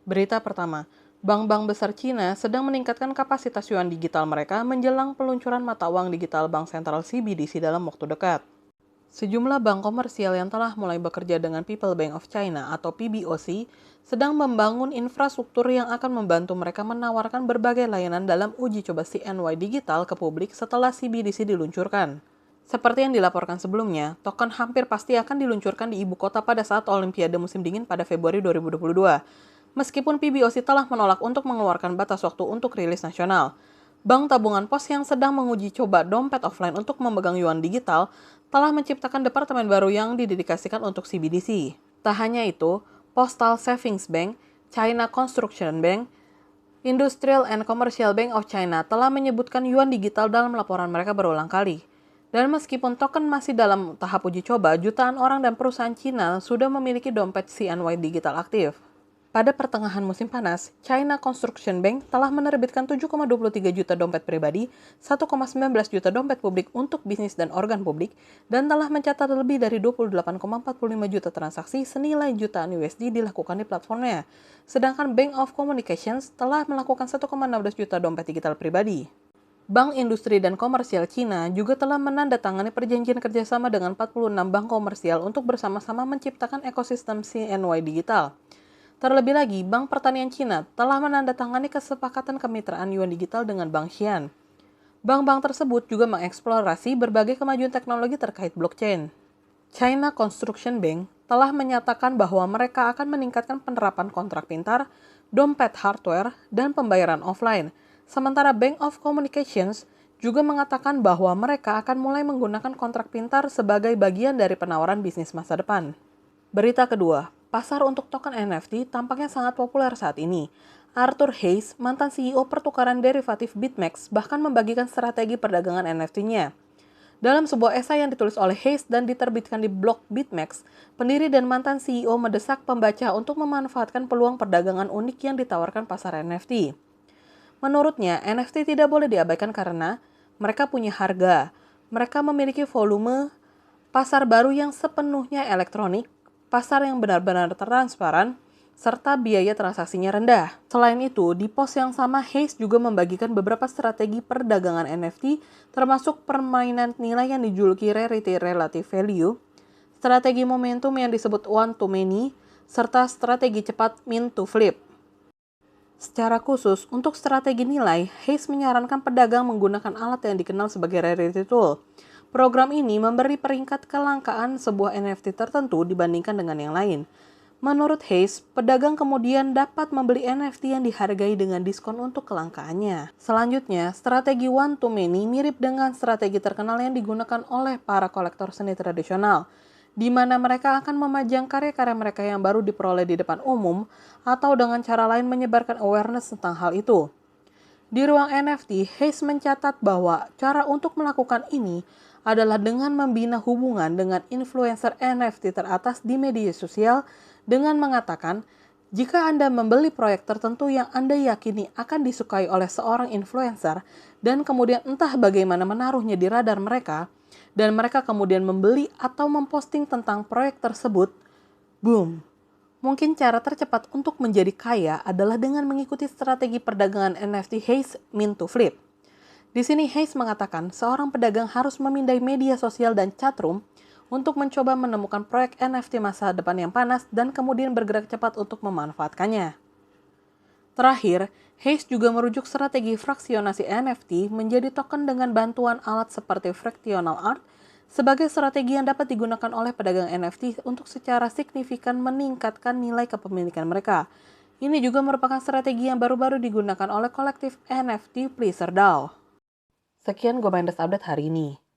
Berita pertama, bank-bank besar Cina sedang meningkatkan kapasitas yuan digital mereka menjelang peluncuran mata uang digital Bank Sentral CBDC dalam waktu dekat. Sejumlah bank komersial yang telah mulai bekerja dengan People Bank of China atau PBOC sedang membangun infrastruktur yang akan membantu mereka menawarkan berbagai layanan dalam uji coba CNY digital ke publik setelah CBDC diluncurkan. Seperti yang dilaporkan sebelumnya, token hampir pasti akan diluncurkan di ibu kota pada saat Olimpiade musim dingin pada Februari 2022. Meskipun PBOC telah menolak untuk mengeluarkan batas waktu untuk rilis nasional. Bank Tabungan Pos yang sedang menguji coba dompet offline untuk memegang yuan digital telah menciptakan departemen baru yang didedikasikan untuk CBDC. Tak hanya itu, Postal Savings Bank, China Construction Bank, Industrial and Commercial Bank of China telah menyebutkan yuan digital dalam laporan mereka berulang kali. Dan meskipun token masih dalam tahap uji coba, jutaan orang dan perusahaan Cina sudah memiliki dompet CNY digital aktif. Pada pertengahan musim panas, China Construction Bank telah menerbitkan 7,23 juta dompet pribadi, 1,19 juta dompet publik untuk bisnis dan organ publik, dan telah mencatat lebih dari 28,45 juta transaksi senilai jutaan USD dilakukan di platformnya. Sedangkan Bank of Communications telah melakukan 1,16 juta dompet digital pribadi. Bank Industri dan Komersial Cina juga telah menandatangani perjanjian kerjasama dengan 46 bank komersial untuk bersama-sama menciptakan ekosistem CNY digital. Terlebih lagi, Bank Pertanian Cina telah menandatangani kesepakatan kemitraan yuan digital dengan Bank Xian. Bank-bank tersebut juga mengeksplorasi berbagai kemajuan teknologi terkait blockchain. China Construction Bank telah menyatakan bahwa mereka akan meningkatkan penerapan kontrak pintar, dompet hardware, dan pembayaran offline. Sementara Bank of Communications juga mengatakan bahwa mereka akan mulai menggunakan kontrak pintar sebagai bagian dari penawaran bisnis masa depan. Berita kedua, pasar untuk token NFT tampaknya sangat populer saat ini. Arthur Hayes, mantan CEO pertukaran derivatif BitMEX, bahkan membagikan strategi perdagangan NFT-nya. Dalam sebuah esai yang ditulis oleh Hayes dan diterbitkan di blog BitMEX, pendiri dan mantan CEO mendesak pembaca untuk memanfaatkan peluang perdagangan unik yang ditawarkan pasar NFT. Menurutnya, NFT tidak boleh diabaikan karena mereka punya harga, mereka memiliki volume, pasar baru yang sepenuhnya elektronik, pasar yang benar-benar transparan, serta biaya transaksinya rendah. Selain itu, di post yang sama, Hayes juga membagikan beberapa strategi perdagangan NFT, termasuk permainan nilai yang dijuluki Rarity Relative Value, strategi momentum yang disebut One to Many, serta strategi cepat Mint to Flip. Secara khusus, untuk strategi nilai, Hayes menyarankan pedagang menggunakan alat yang dikenal sebagai Rarity Tool. Program ini memberi peringkat kelangkaan sebuah NFT tertentu dibandingkan dengan yang lain. Menurut Hayes, pedagang kemudian dapat membeli NFT yang dihargai dengan diskon untuk kelangkaannya. Selanjutnya, strategi one to many mirip dengan strategi terkenal yang digunakan oleh para kolektor seni tradisional, di mana mereka akan memajang karya-karya mereka yang baru diperoleh di depan umum atau dengan cara lain menyebarkan awareness tentang hal itu. Di ruang NFT, Hayes mencatat bahwa cara untuk melakukan ini adalah dengan membina hubungan dengan influencer NFT teratas di media sosial dengan mengatakan, jika Anda membeli proyek tertentu yang Anda yakini akan disukai oleh seorang influencer dan kemudian entah bagaimana menaruhnya di radar mereka, dan mereka kemudian membeli atau memposting tentang proyek tersebut, boom! Mungkin cara tercepat untuk menjadi kaya adalah dengan mengikuti strategi perdagangan NFT Hayes Mint to Flip. Di sini Hayes mengatakan seorang pedagang harus memindai media sosial dan chatroom untuk mencoba menemukan proyek NFT masa depan yang panas dan kemudian bergerak cepat untuk memanfaatkannya. Terakhir, Hayes juga merujuk strategi fraksionasi NFT menjadi token dengan bantuan alat seperti fractional art sebagai strategi yang dapat digunakan oleh pedagang NFT untuk secara signifikan meningkatkan nilai kepemilikan mereka. Ini juga merupakan strategi yang baru-baru digunakan oleh kolektif NFT Pleaser DAO. Sekian Go Minders Update hari ini.